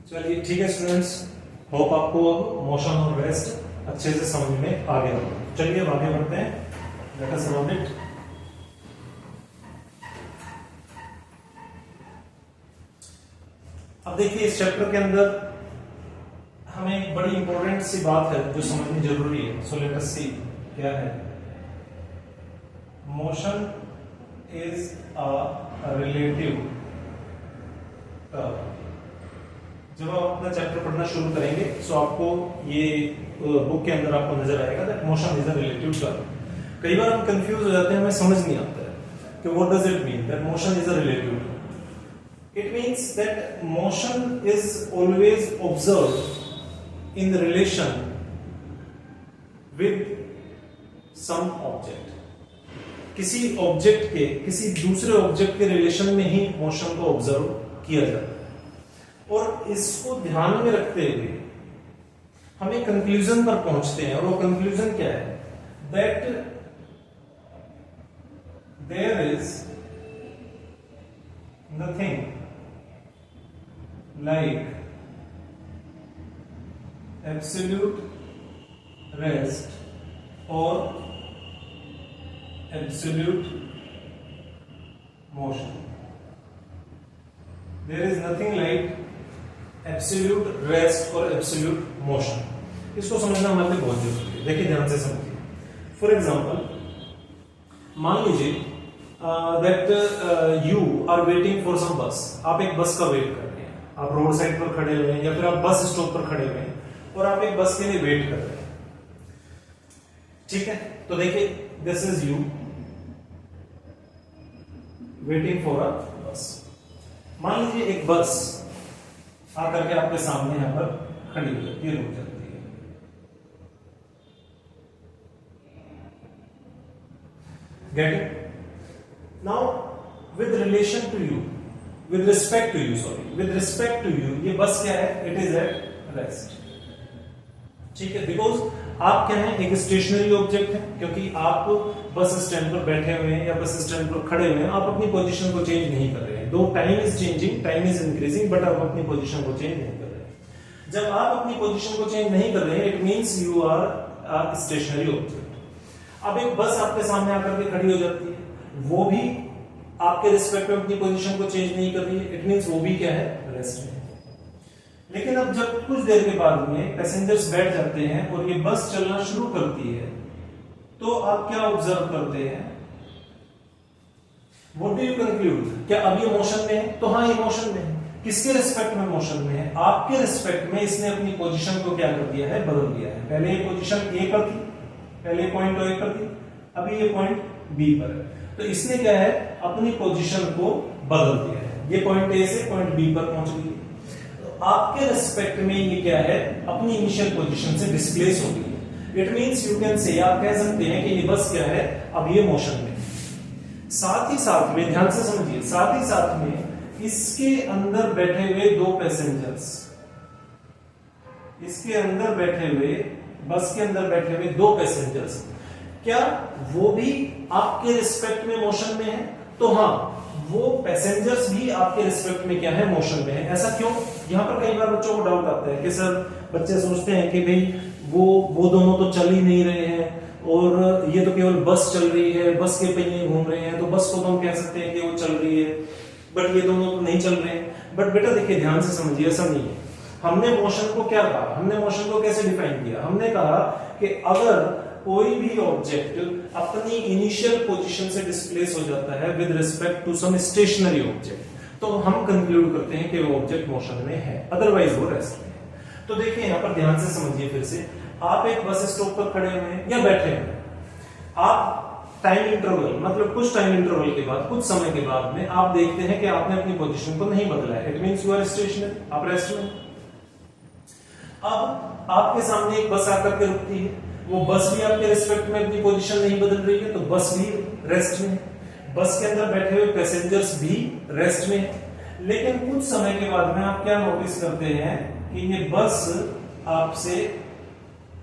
चलिए ठीक है स्टूडेंट्स, होप आपको अब मोशन और रेस्ट अच्छे से समझ में आ गया होगा। चलिए अब आगे बढ़ते हैं। Let us learn it. अब देखिए इस चैप्टर के अंदर हमें एक बड़ी इंपॉर्टेंट सी बात है जो समझनी जरूरी है। सो लेट अस सी क्या है। Motion is a relative term. जब आप अपना चैप्टर पढ़ना शुरू करेंगे तो आपको ये बुक के अंदर आपको नजर आएगा that motion is a relative term. कई बार हम कंफ्यूज हो जाते हैं, हमें समझ नहीं आता है कि what does it mean that motion is a relative term. It means that motion is always observed in relation with some object. किसी ऑब्जेक्ट के किसी दूसरे ऑब्जेक्ट के रिलेशन में ही मोशन को ऑब्जर्व किया जाता है। और इसको ध्यान में रखते हुए हम एक कंक्लूजन पर पहुंचते हैं, और वो कंक्लूजन क्या है that there is nothing like absolute rest और absolute motion. There is nothing like absolute rest और एब्सोल्यूट मोशन। इसको समझना हमारे लिए बहुत जरूरी है। देखिए ध्यान से समझिए। फॉर एग्जांपल मान लीजिए that you are waiting for some bus. आप एक बस का वेट कर रहे हैं, आप रोड साइड पर खड़े हुए हैं या फिर आप बस स्टॉप पर खड़े हुए हैं और आप एक बस के लिए वेट कर रहे हैं। ठीक है, तो देखिए this is you waiting for a बस। मान लीजिए एक बस आकर के आपके सामने यहां पर खड़ी हो जाती है, रुक जाती है। Get it? Now with relation to you, with respect to you, sorry with respect to you, ये बस क्या है? It is at rest. ठीक है, बिकॉज आप क्या है? एक स्टेशनरी ऑब्जेक्ट है, क्योंकि आप बस स्टैंड पर बैठे हुए हैं या बस स्टैंड पर खड़े हुए हैं, आप अपनी पोजीशन को चेंज नहीं कर रहे हैं। दो time is changing, time is increasing, but आप अपनी पोजीशन को चेंज नहीं कर रहे हैं। जब आप अपनी पोजीशन को चेंज नहीं कर रहे हैं, it means you are a stationary object. अब एक बस आपके सामने आकर के खड़ी हो जाती है, वो भी आपके रिस्पेक्ट में अपनी पोजीशन को चेंज नहीं कर रही है, इट मींस वो भी क्या है? रेस्ट में। लेकिन अब जब कुछ देर के बाद में पैसेंजर्स बैठ जाते हैं और ये बस चलना शुरू करती है, तो आप क्या ऑब्जर्व करते हैं? What do you conclude? क्या अब ये मोशन में है? तो हाँ, ये मोशन में है। किसके रिस्पेक्ट में मोशन में है? आपके रिस्पेक्ट में इसने अपनी पोजीशन को क्या कर दिया है? बदल दिया है। पहले ये पोजीशन ए पर थी, पहले पॉइंट ए पर थी, अभी ये पॉइंट बी पर है। तो इसने क्या है? अपनी पोजीशन को बदल दिया है। ये पॉइंट ए से पॉइंट बी पर पहुंच गई। आपके रिस्पेक्ट में ये क्या है? अपनी इनिशियल पोजीशन से डिस्प्लेस हो गई है। It means you can say, आप कह सकते हैं कि ये बस क्या है? अब ये मोशन में। साथ ही साथ में ध्यान से समझिए, साथ ही साथ में इसके अंदर बैठे हुए दो पैसेंजर्स, इसके अंदर बैठे हुए, बस के अंदर बैठे हुए दो पैसेंजर्स, क्या वो भी आपके रिस्पेक्ट में मोशन में है? तो हाँ, वो पैसेंजर्स भी आपके रिस्पेक्ट में क्या है? मोशन में है। ऐसा क्यों? यहां पर कई बार बच्चों को डाउट आता है कि सर, बच्चे सोचते हैं कि भाई वो दोनों तो चल ही नहीं रहे हैं और ये तो केवल बस चल रही है, बस के पहिए घूम रहे हैं, तो बस को तो हम कह सकते हैं कि वो चल रही है, बट ये दोनों तो नहीं चल रहे हैं। बट बेटा देखिए ध्यान से समझिए, ऐसा नहीं है। हमने मोशन को क्या कहा? हमने मोशन को कैसे डिफाइन किया? हमने कहा कि अगर कोई भी ऑब्जेक्ट अपनी इनिशियल पोजीशन से डिस्प्लेस हो जाता है with respect to some stationary object, तो हम कंक्लूड करते हैं कि वो ऑब्जेक्ट मोशन में है, अदरवाइज वो रेस्ट में है। तो देखिए यहां पर ध्यान से समझिए फिर से। आप एक बस स्टॉप पर खड़े हुए हैं या बैठे हुए हैं, आप टाइम इंटरवल, मतलब कुछ टाइम इंटरवल के बाद, कुछ समय के बाद में आप देखते हैं कि आपने अपनी पोजीशन को नहीं बदला है। It means you are stationary, आप रेस्ट में। अब आपके सामने एक बस आकर के रुकती है, वो बस भी आपके रिस्पेक्ट में अपनी पोजीशन नहीं बदल रही है, तो बस भी रेस्ट में है। बस के अंदर बैठे हुए पैसेंजर्स भी रेस्ट में है। लेकिन कुछ समय के बाद में आप क्या नोटिस करते हैं कि ये बस आपसे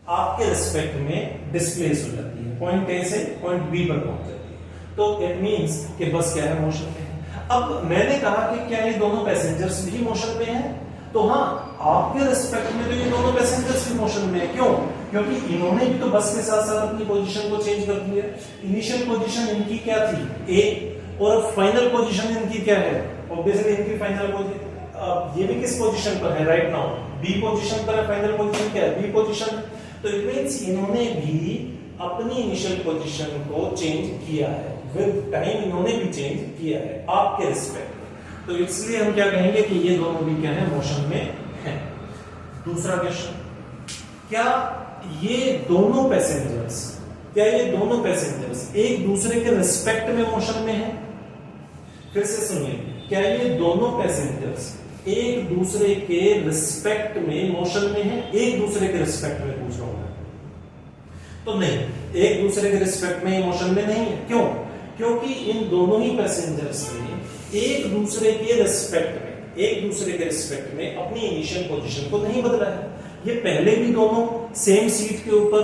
आपके रिस्पेक्ट में डिस्प्लेस हो जाती है, पॉइंट ए से पॉइंट बी पर पहुंच जाती है। तो इट मींस कि बस क्या है? मोशन में है। अब मैंने कहा कि क्या ये दोनों पैसेंजर्स भी मोशन में हैं? तो हाँ, आपके रिस्पेक्ट में तो ये दोनों पैसेंजर्स भी मोशन में है। क्यों? क्योंकि इन्होंने भी तो बस के साथ साथ अपनी पोजीशन को चेंज कर दिया। इनिशियल पोजीशन इनकी क्या थी, ए, और फाइनल पोजीशन इनकी क्या है, ऑब्वियसली इनकी फाइनल पोजीशन ये भी किस पोजीशन पर है राइट नाउ, बी पोजीशन पर है। फाइनल पोजीशन क्या है, बी पोजीशन। तो इट मींस इन्होंने भी अपनी इनिशियल पोजीशन को चेंज किया है, विद टाइम इन्होंने भी चेंज किया है आपके रिस्पेक्ट। तो इसलिए हम क्या कहेंगे कि ये दोनों भी क्या है, मोशन में है। दूसरा क्वेश्चन, क्या ये दोनों पैसेंजर्स एक दूसरे के रिस्पेक्ट में मोशन में है? फिर से सुनिए, क्या ये दोनों पैसेंजर्स एक दूसरे के रिस्पेक्ट में मोशन में है? एक दूसरे के रिस्पेक्ट में पूछ रहा हूं मैं, तो नहीं, एक दूसरे के रिस्पेक्ट में मोशन में नहीं है। क्यों? क्योंकि इन दोनों ही पैसेंजर्स ने एक दूसरे के रिस्पेक्ट में अपनी इनिशियल पोजीशन को नहीं बदला है। ये पहले भी दोनों सेम सीट के ऊपर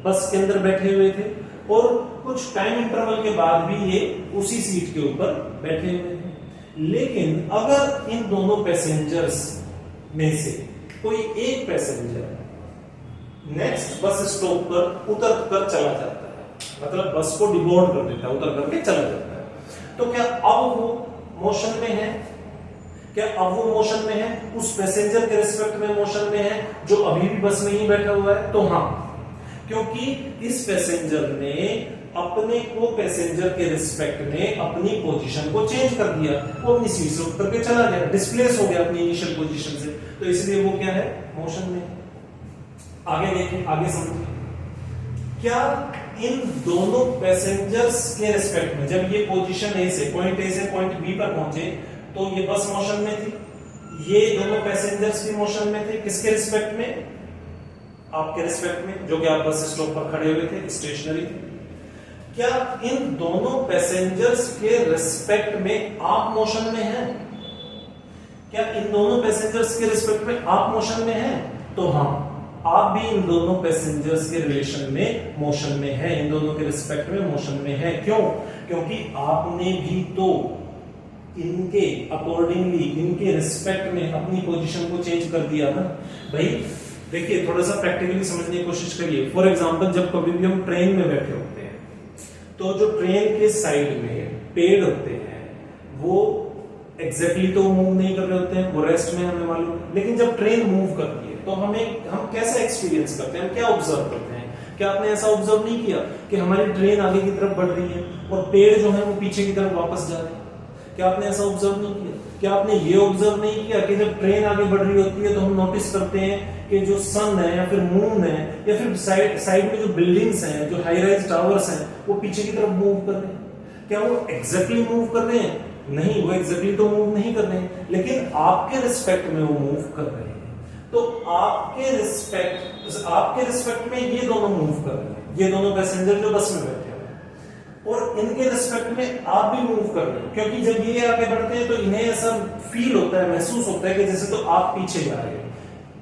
बस के अंदर बैठे हुए थे और कुछ टाइम इंटरवल के बाद भी ये उसी सीट के ऊपर बैठे हुए थे। लेकिन अगर इन दोनों पैसेंजर्स में से कोई एक पैसेंजर नेक्स्ट बस स्टॉप पर उतर कर चला जाता है, मतलब बस को डिबोर्ड कर देता है, उतर करके चला जाता है, तो क्या अब वो मोशन में है? क्या अब वो मोशन में है? उस पैसेंजर के रिस्पेक्ट में मोशन में है जो अभी भी बस में ही बैठा हुआ है? तो हाँ, क्योंकि इस पैसेंजर ने अपने को पैसेंजर के रिस्पेक्ट में अपनी पोजीशन को चेंज कर दिया, वो अपनी सीट से उतर के चला गया, डिस्प्लेस हो गया अपनी इनिशियल पोजीशन से, तो इसलिए वो क्या है, मोशन में। आगे देखें, आगे समझिए, क्या इन दोनों पैसेंजर्स के रिस्पेक्ट में जब ये पोजीशन ए से पॉइंट बी पर पहुंचे तो ये बस मोशन में थी, ये दोनों पैसेंजर्स भी मोशन में थे। किसके रिस्पेक्ट में? आपके रिस्पेक्ट में, जो कि आप बस स्टॉप पर खड़े हुए थे, स्टेशनरी थे। क्या इन दोनों पैसेंजर्स के रिस्पेक्ट में आप मोशन में हैं? क्या इन दोनों पैसेंजर्स के रिस्पेक्ट में आप मोशन में हैं? तो हाँ, आप भी इन दोनों पैसेंजर्स के रिलेशन में मोशन में है, इन दोनों के रिस्पेक्ट में मोशन में है। क्यों? क्योंकि आपने भी तो इनके अकॉर्डिंगली, इनके रिस्पेक्ट में अपनी पोजीशन को चेंज कर दिया ना भाई। देखिए, थोड़ा सा प्रैक्टिकली समझने की कोशिश करिए। फॉर एग्जांपल, जब कभी भी हम ट्रेन में बैठे होते हैं तो जो ट्रेन के साइड में पेड़ होते हैं वो एग्जैक्टली तो मूव नहीं कर रहे होते हैं, वो रेस्ट में, हमें मालूम। लेकिन जब ट्रेन मूव करती है तो हम कैसा एक्सपीरियंस करते हैं, हम क्या ऑब्जर्व करते हैं? क्या आपने ऐसा ऑब्जर्व नहीं किया कि हमारी ट्रेन आगे की तरफ बढ़ रही है और पेड़ जो है वो पीछे की तरफ वापस जा रहे हैं? क्या आपने ऐसा ऑब्जर्व नहीं किया? क्या आपने ये ऑब्जर्व नहीं किया कि जब ट्रेन आगे बढ़ रही होती है तो हम नोटिस करते हैं कि जो सन है या फिर मून है या फिर साइड में जो बिल्डिंग्स हैं, जो हाई राइज टावर्स हैं, वो पीछे की तरफ मूव कर रहे हैं? क्या वो एग्जैक्टली मूव कर रहे हैं? नहीं, वो एग्जैक्टली तो मूव नहीं कर रहे हैं, लेकिन आपके रिस्पेक्ट में वो मूव कर रहे हैं। तो आपके रिस्पेक्ट में ये दोनों मूव कर रहे हैं, ये दोनों पैसेंजर जो बस में बैठे हैं, और इनके रिस्पेक्ट में आप भी मूव कर रहे हो। क्योंकि जब ये आगे बढ़ते हैं तो इन्हें ऐसा फील होता है, महसूस होता है कि जैसे तो आप पीछे जा रहे हो।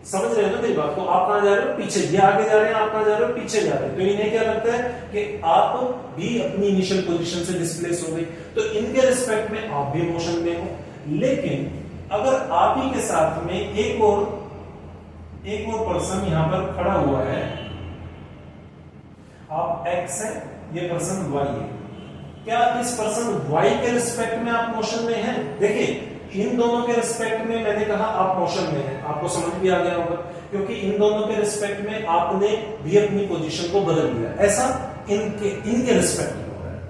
समझ रहे हो ना मेरी बात को? आप कहां जा रहे हो? पीछे। ये आगे जा रहे हैं, आप कहां जा रहे हो? पीछे जा रहे हो। तो इन्हें क्या लगता है कि आप भी अपनी इनिशियल पोजीशन से डिस्प्लेस हो गए, तो इनके रिस्पेक्ट में आप भी मोशन में हो। लेकिन अगर आप ही के साथ में एक और पर्सन यहां पर खड़ा हुआ है, आप एक्स है, ये पर्सन वाई है, क्या इस पर्सन वाई के रिस्पेक्ट में आप मोशन में हैं? देखिए, इन दोनों के रिस्पेक्ट में मैंने कहा आप मोशन में हैं, आपको समझ भी आ गया होगा, क्योंकि इन दोनों के रिस्पेक्ट में आपने भी अपनी पोजीशन को बदल दिया। ऐसा इनके रिस्पेक्ट में हो रहा है।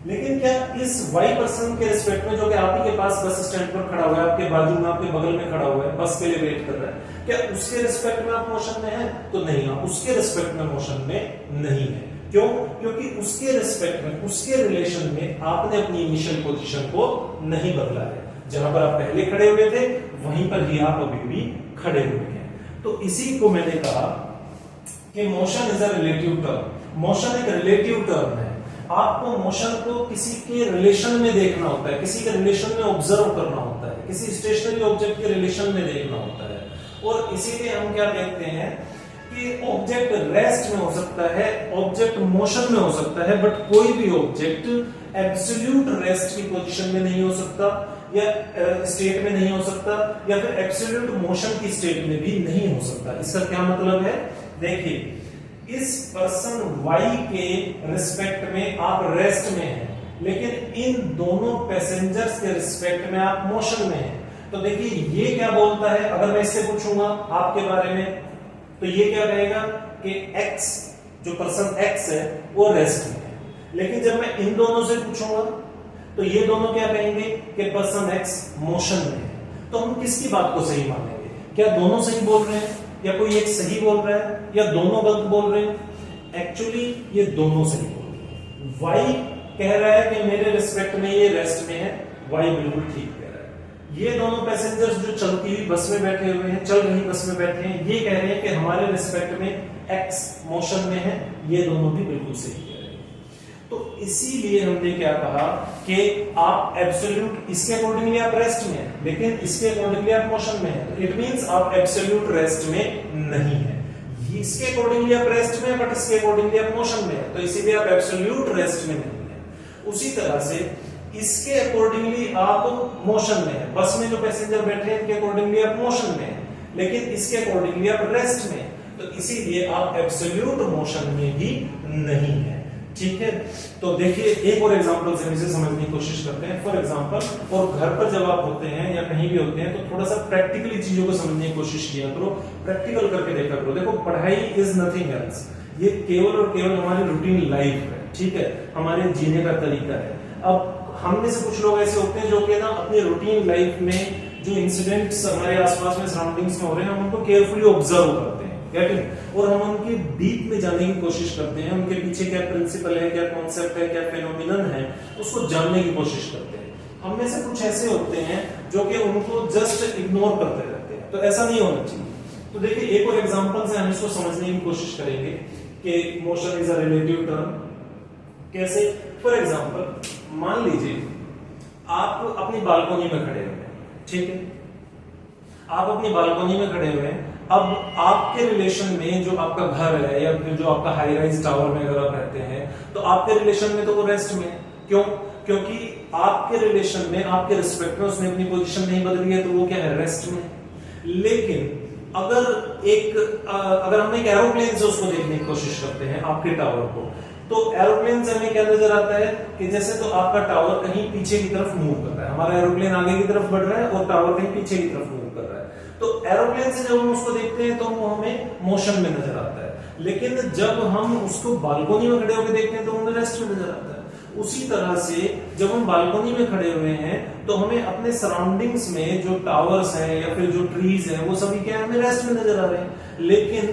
लेकिन क्या इस वाई पर्सन के रिस्पेक्ट में, जो कि आप ही के पास बस स्टैंड पर खड़ा हुआ है, आपके बाजू में, आपके बगल में खड़ा हुआ है, बस के लिए वेट कर रहा है, क्या उसके रिस्पेक्ट में आप मोशन में हैं? तो नहीं, आप उसके रिस्पेक्ट में मोशन में नहीं है। क्यों? क्योंकि उसके रिस्पेक्ट में, उसके रिलेशन में आपने अपनी इनिशियल पोजीशन को नहीं बदला है। जहां पर आप पहले खड़े हुए थे वहीं पर ही आप अभी भी खड़े हुए हैं। तो इसी को मैंने कहा कि motion is a relative term. Motion एक रिलेटिव टर्म है। आपको मोशन को किसी के रिलेशन में देखना होता है, किसी के रिलेशन में ऑब्जर्व करना होता है, किसी स्टेशनरी ऑब्जेक्ट के रिलेशन में देखना होता है। और इसीलिए हम क्या देखते हैं कि ऑब्जेक्ट रेस्ट में हो सकता है, ऑब्जेक्ट मोशन में हो सकता है, बट कोई भी ऑब्जेक्ट एब्सोल्यूट रेस्ट की पोजीशन में नहीं हो सकता। या स्टेट में नहीं हो सकता, या फिर एब्सोल्यूट मोशन की स्टेट में भी नहीं हो सकता। इसका क्या मतलब है, देखिए इस पर्सन वाई के रिस्पेक्ट में आप रेस्ट में हैं, लेकिन इन दोनों पैसेंजर्स के रिस्पेक्ट में आप मोशन में हैं। तो देखिए ये क्या बोलता है, अगर मैं इससे पूछूंगा आपके बारे में तो ये क्या कहेगा कि एक्स, जो पर्सन एक्स है वो रेस्ट में है। लेकिन जब मैं इन दोनों से पूछूंगा तो ये दोनों क्या कहेंगे कि पर्सन एक्स मोशन में है। तो हम किसकी बात को सही मानेंगे, क्या दोनों सही बोल रहे हैं या कोई एक सही बोल रहा है या दोनों गलत बोल रहे हैं? एक्चुअली ये दोनों सही बोल रहे हैं। वाई कह रहा है कि मेरे रिस्पेक्ट में ये रेस्ट में है, वाई बिल्कुल ठीक कह रहा है। ये दोनों पैसेंजर्स जो चलती हुई बस में बैठे हुए हैं, चल रही बस में बैठे हैं, ये कह रहे हैं कि हमारे रिस्पेक्ट में एक्स मोशन में है, ये दोनों भी बिल्कुल सही कह रहे हैं। तो इसीलिए हमने क्या कहा कि आप एब्सोल्यूट, इसके अकॉर्डिंगली आप रेस्ट में हैं, लेकिन इसके अकॉर्डिंगली आप मोशन में हैं, तो इट मींस आप एब्सोल्यूट रेस्ट में नहीं है। इसके अकॉर्डिंगली आप रेस्ट में, बट इसके अकॉर्डिंगली आप मोशन में है, तो इसीलिए आप एब्सोल्यूट रेस्ट में नहीं है। उसी तरह से इसके अकॉर्डिंगली आप मोशन में है, बस में जो पैसेंजर बैठे हैं इनके अकॉर्डिंगली आप मोशन में है, लेकिन इसके अकॉर्डिंगली आप रेस्ट में, तो इसीलिए आप एब्सोल्यूट मोशन में भी नहीं है। ठीक है, तो देखिए एक और एग्जांपल से इसे समझने की कोशिश करते हैं। फॉर एग्जांपल, और घर पर जब आप होते हैं या कहीं भी होते हैं तो थोड़ा सा प्रैक्टिकली चीजों को समझने की कोशिश किया करो, प्रैक्टिकल करके देखा करो। देखो पढ़ाई इज नथिंग एल्स, ये केवल और केवल हमारी रूटीन लाइफ है, ठीक है, हमारे जीने का तरीका है। अब हम में से कुछ लोग ऐसे होते हैं जो कि ना अपनी रूटीन लाइफ में जो इंसिडेंट्स हमारे आसपास में सराउंडिंग्स में हो रहे हैं हम उनको केयरफुली ऑब्जर्व करते हैं, और हम उनके डीप में जाने की कोशिश करते हैं, उनके पीछे क्या प्रिंसिपल है, क्या कॉन्सेप्ट है, क्या फेनोमिनन है, उसको जानने की कोशिश करते हैं। हम में से कुछ ऐसे होते हैं जो कि उनको जस्ट इग्नोर करते रहते हैं, तो ऐसा नहीं होना चाहिए। तो देखिए एक और एग्जांपल से हम इसको समझने की कोशिश करेंगे कि motion is a relative term. कैसे? फॉर एग्जांपल, मान लीजिए आप अपनी बालकोनी में खड़े हुए हैं, ठीक है, आप अपनी बालकोनी में खड़े हुए हैं। अब आपके रिलेशन में जो आपका घर है या फिर जो आपका हाई राइज टावर में अगर आप रहते हैं तो आपके रिलेशन में तो वो रेस्ट में। क्यों? क्योंकि आपके रिलेशन में, आपके रिस्पेक्ट में उसने अपनी पोजीशन नहीं बदली है, तो वो क्या है, रेस्ट में। लेकिन अगर हम एक एरोप्लेन से उसको देखने की कोशिश करते हैं आपके टावर को, तो एरोप्लेन से हमें क्या नजर आता है कि जैसे तो आपका टावर कहीं पीछे की तरफ मूव कर रहा है, हमारा एरोप्लेन आगे की तरफ बढ़ रहा है और टावर कहीं पीछे की तरफ मूव कर रहा है। तो एरोप्लेन से जब हम उसको देखते हैं तो वो हमें मोशन में नजर आता है, लेकिन जब हम उसको बालकोनी में खड़े होकर देखते हैं तो हमें रेस्ट में नजर आता है। उसी तरह से जब हम बालकोनी में खड़े हुए हैं तो हमें अपने सराउंडिंग्स में जो टावर्स हैं या फिर जो ट्रीज हैं वो सभी क्या हमें रेस्ट में नजर आ रहे हैं। लेकिन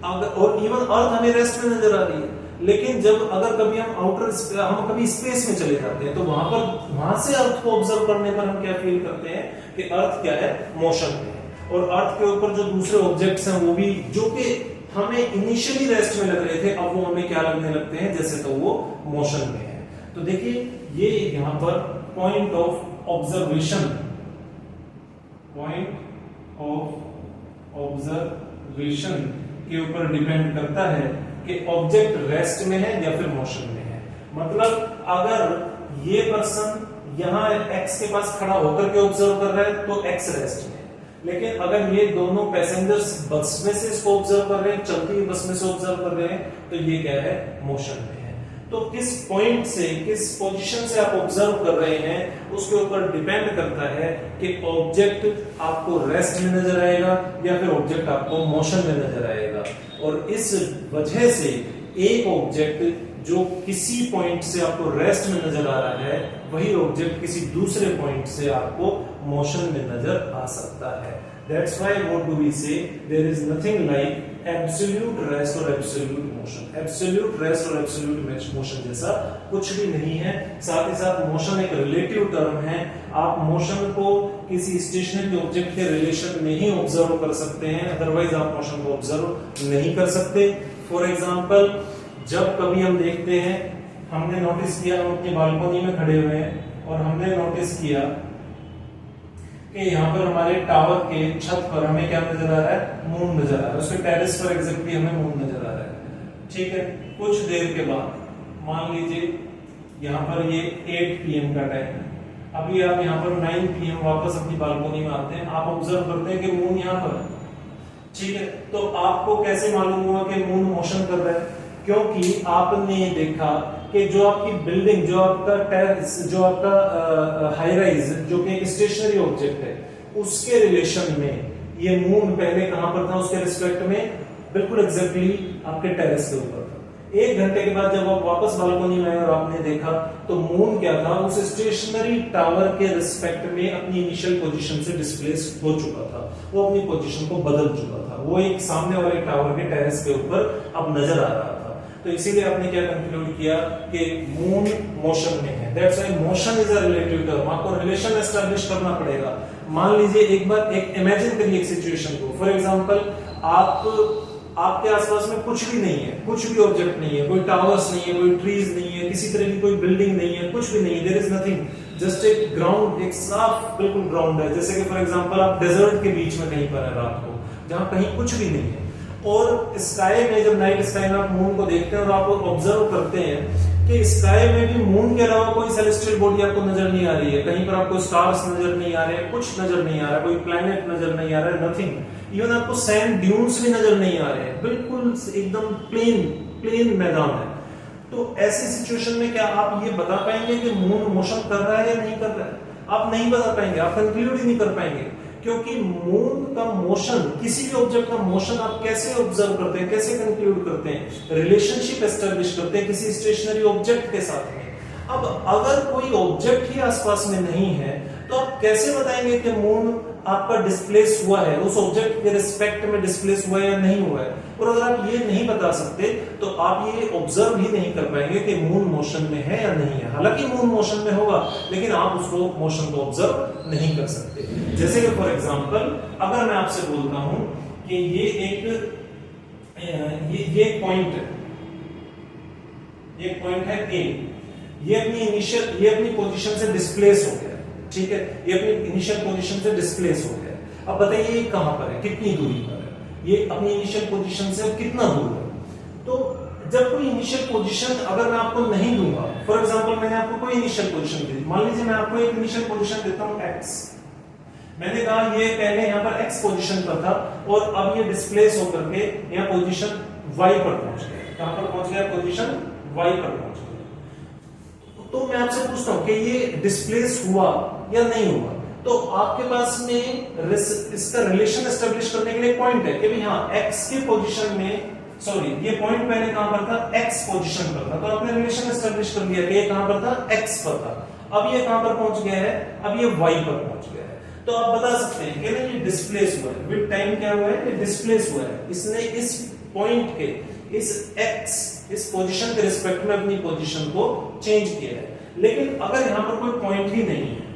और इवन अर्थ हमें रेस्ट में नजर आ रही है। लेकिन जब अगर कभी हम कभी स्पेस में चले जाते हैं तो वहां से अर्थ को ऑब्जर्व करने पर हम क्या फील करते हैं कि अर्थ क्या है, मोशन में है। और अर्थ के ऊपर जो दूसरे ऑब्जेक्ट्स हैं वो भी, जो कि हमें इनिशियली रेस्ट में लग रहे थे, अब वो हमें क्या लगने लगते हैं, जैसे तो वो मोशन में है। तो देखिए ये यहाँ पर पॉइंट ऑफ ऑब्जर्वेशन के ऊपर डिपेंड करता है कि ऑब्जेक्ट रेस्ट में है या फिर मोशन में है। मतलब अगर ये पर्सन यहाँ एक्स के पास खड़ा होकर के ऑब्जर्व कर रहा है तो एक्स रेस्ट में है, लेकिन अगर ये दोनों पैसेंजर्स बस में से इसको ऑब्जर्व कर रहे हैं, चलती हुई बस में से ऑब्जर्व कर रहे हैं, तो ये क्या है, मोशन में है। तो किस पॉइंट से, किस पोजीशन से आप ऑब्जर्व कर रहे हैं उसके ऊपर डिपेंड करता है कि ऑब्जेक्ट आपको रेस्ट में नजर आएगा या फिर ऑब्जेक्ट आपको मोशन में नजर आएगा। और इस वजह से एक ऑब्जेक्ट जो किसी पॉइंट से आपको रेस्ट में नजर आ रहा है, वही ऑब्जेक्ट किसी दूसरे पॉइंट से आपको मोशन में नजर आ सकता है। That's why what do we say? There is nothing like absolute rest or absolute motion. Absolute rest और absolute motion जैसा कुछ भी नहीं है। साथ ही साथ मोशन एक रिलेटिव टर्म है। आप मोशन को किसी स्टेशनरी ऑब्जेक्ट के रिलेशन में ही ऑब्जर्व कर सकते हैं, अदरवाइज आप मोशन को ऑब्जर्व नहीं कर सकते। फॉर एग्जाम्पल, जब कभी हम देखते हैं, हमने नोटिस किया, हम अपनी बालकोनी में खड़े हुए हैं और हमने नोटिस किया कि यहाँ पर हमारे टावर के छत पर हमें क्या नजर आ रहा है, मून नजर आ रहा है। उसके टेरेस पर एग्जैक्टली हमें मून नजर आ रहा है। ठीक है, कुछ देर के बाद मान लीजिए यहाँ पर ये 8 PM का टाइम है, अभी आप यहाँ पर 9 PM वापस अपनी बालकनी में आते हैं, आप ऑब्जर्व करते हैं कि मून यहाँ पर है, ठीक है। तो आपको कैसे मालूम हुआ कि मून मोशन कर रहा है? क्योंकि आपने देखा कि जो आपकी बिल्डिंग, जो आपका टेरेस, जो आपका हाई राइज, जो कि एक स्टेशनरी ऑब्जेक्ट है, उसके रिलेशन में ये मून पहले कहां पर था, उसके रिस्पेक्ट में बिल्कुल एग्जैक्टली आपके टेरेस के ऊपर था। 1 घंटे के बाद जब आप वापस बालकनी में आए और आपने देखा तो मून क्या था, उस स्टेशनरी टावर के रिस्पेक्ट में अपनी इनिशियल पोजीशन से डिस्प्लेस हो चुका था, वो अपनी पोजीशन को बदल चुका था, वो एक सामने वाले टावर के टेरेस के ऊपर अब नजर आ रहा था। तो इसीलिए आपने क्या कंक्लूड किया कि मून मोशन में है। That's why motion is a relative term. आपको रिलेशन एस्टैब्लिश करना पड़ेगा। मान लीजिए एक बार एक इमेजिन करिए एक सिचुएशन को। फॉर एग्जांपल आपके आसपास में कुछ भी नहीं है, कुछ भी ऑब्जेक्ट नहीं है, कोई टावर्स नहीं है, कोई ट्रीज नहीं है, किसी तरह की कोई बिल्डिंग नहीं है, कुछ भी नहीं है, देयर इज नथिंग, जस्ट एक ग्राउंड, एक साफ बिल्कुल ग्राउंड है। जैसे कि फॉर एग्जांपल आप डेजर्ट के बीच में कहीं पर है रात को, जहां कहीं कुछ भी नहीं है, और स्काई में जब नाइट स्काई में आप मून को देखते हैं और आप ऑब्जर्व करते हैं कि स्काई में भी मून के अलावा कोई सेलेस्टियल बॉडी आपको नजर नहीं आ रही है, कहीं पर आपको स्टार्स नजर नहीं आ रहे हैं, कुछ नजर नहीं आ रहा, कोई प्लैनेट नजर नहीं आ रहा है, नथिंग। इवन आपको सैंड ड्यून्स भी नजर नहीं आ रहे हैं, बिल्कुल एकदम प्लेन मैदान है। तो ऐसी सिचुएशन में क्या आप ये बता पाएंगे कि मून मोशन कर रहा है या नहीं कर रहा है? आप नहीं बता पाएंगे, आप कंक्लूड ही नहीं कर पाएंगे, क्योंकि मून का मोशन, किसी भी ऑब्जेक्ट का मोशन आप कैसे ऑब्जर्व करते हैं, कैसे कंक्लूड करते हैं? रिलेशनशिप एस्टेब्लिश करते हैं किसी स्टेशनरी ऑब्जेक्ट के साथ में। अब अगर कोई ऑब्जेक्ट ही आसपास में नहीं है तो आप कैसे बताएंगे कि मून आपका डिस्प्लेस हुआ है, उस ऑब्जेक्ट के रिस्पेक्ट में डिस्प्लेस हुआ है या नहीं हुआ है? और अगर आप ये नहीं बता सकते तो आप ये ऑब्जर्व ही नहीं कर पाएंगे कि मून मोशन में है या नहीं है। हालांकि मून मोशन में होगा, लेकिन आप उसको मोशन को ऑब्जर्व नहीं कर सकते। जैसे कि फॉर एग्जांपल अगर मैं आपसे बोलता हूं कि ये एक पॉइंट है, एक पॉइंट है ए, ये अपनी पोजीशन से डिस्प्लेस हो गया, ठीक है, ये अपनी इनिशियल पोजीशन से डिस्प्लेस हो गया। अब बताइए ये कहां पर है, कितनी दूरी पर है, ये अपनी इनिशियल पोजीशन से कितना दूर है? तो जब कोई इनिशियल पोजीशन अगर मैं आपको नहीं दूंगा, फॉर एग्जांपल मैंने आपको कोई इनिशियल पोजीशन दी, मान लीजिए मैं आपको एक इनिशियल पोजीशन देता हूं x, मैंने कहा ये पहले यहां पर x पोजीशन पर था और अब ये डिस्प्लेस होकर के यहां पोजीशन y पर पहुंच गया। कहां पर पहुंच गया? पोजीशन y पर पहुंच गया। तो मैं आपसे पूछता हूं कि ये डिस्प्लेस हुआ या नहीं हुआ? तो आपके पास में इसका रिलेशन एस्टेब्लिश करने के लिए पॉइंट है कि भाई हाँ x के पोजीशन में, सॉरी ये पॉइंट पहले कहां पर था? x पोजीशन पर था, तो आपने रिलेशन एस्टेब्लिश कर लिया कि ये कहां पर था? x पर था। अब ये कहां पर पहुंच गया है? अब ये y पर पहुंच गया है। तो आप बता सकते हैं कि ना ये डिस्प्लेस हुआ है, विद टाइम क्या हुआ है? डिस्प्लेस हुआ है। इसने इस पॉइंट के, इस x, इस पोजीशन के रिस्पेक्ट में अपनी पोजीशन को चेंज किया है। लेकिन अगर यहां पर कोई पॉइंट ही नहीं है,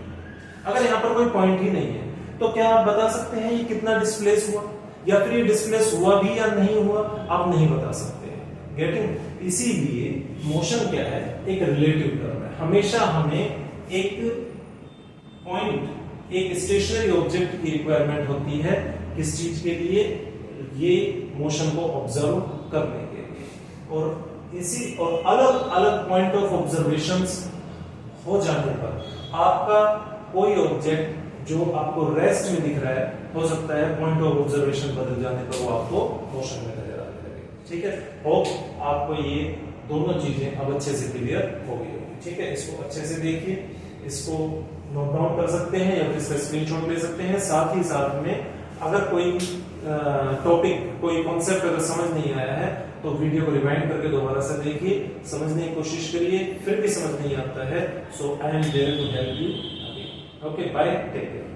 अगर यहां पर कोई पॉइंट ही नहीं है, तो क्या आप बता सकते हैं ये कितना डिस्प्लेस हुआ, या फिर ये डिस्प्लेस हुआ भी या नहीं हुआ? आप नहीं बता सकते हैं। गेटिंग? इसीलिए मोशन क्या है? एक रिलेटिव टर्म है। हमेशा हमें एक पॉइंट, एक स्टेशनरी ऑब्जेक्ट की रिक्वायरमेंट होती है। किस चीज के लिए? ये मोशन को ऑब्जर्व करने के लिए। और अलग अलग पॉइंट ऑफ ऑब्जर्वेशंस हो जाने पर आपका कोई ऑब्जेक्ट जो आपको रेस्ट में दिख रहा है, हो सकता है पॉइंट ऑफ ऑब्जर्वेशन बदल जाने पर वो आपको मोशन में नजर आने लगे। ठीक है, होप आपको ये दोनों चीजें अब अच्छे से क्लियर हो गई होगी। ठीक है, इसको अच्छे से देखिए, इसको नोट डाउन कर सकते हैं या फिर इसका स्क्रीनशॉट ले सकते हैं। साथ ही साथ में अगर कोई टॉपिक, कोई कॉन्सेप्ट अगर समझ नहीं आया है तो वीडियो को रिवाइंड करके दोबारा से देखिए, समझने की कोशिश करिए। फिर भी समझ नहीं आता है, so I am there to help you. Okay, bye, take care.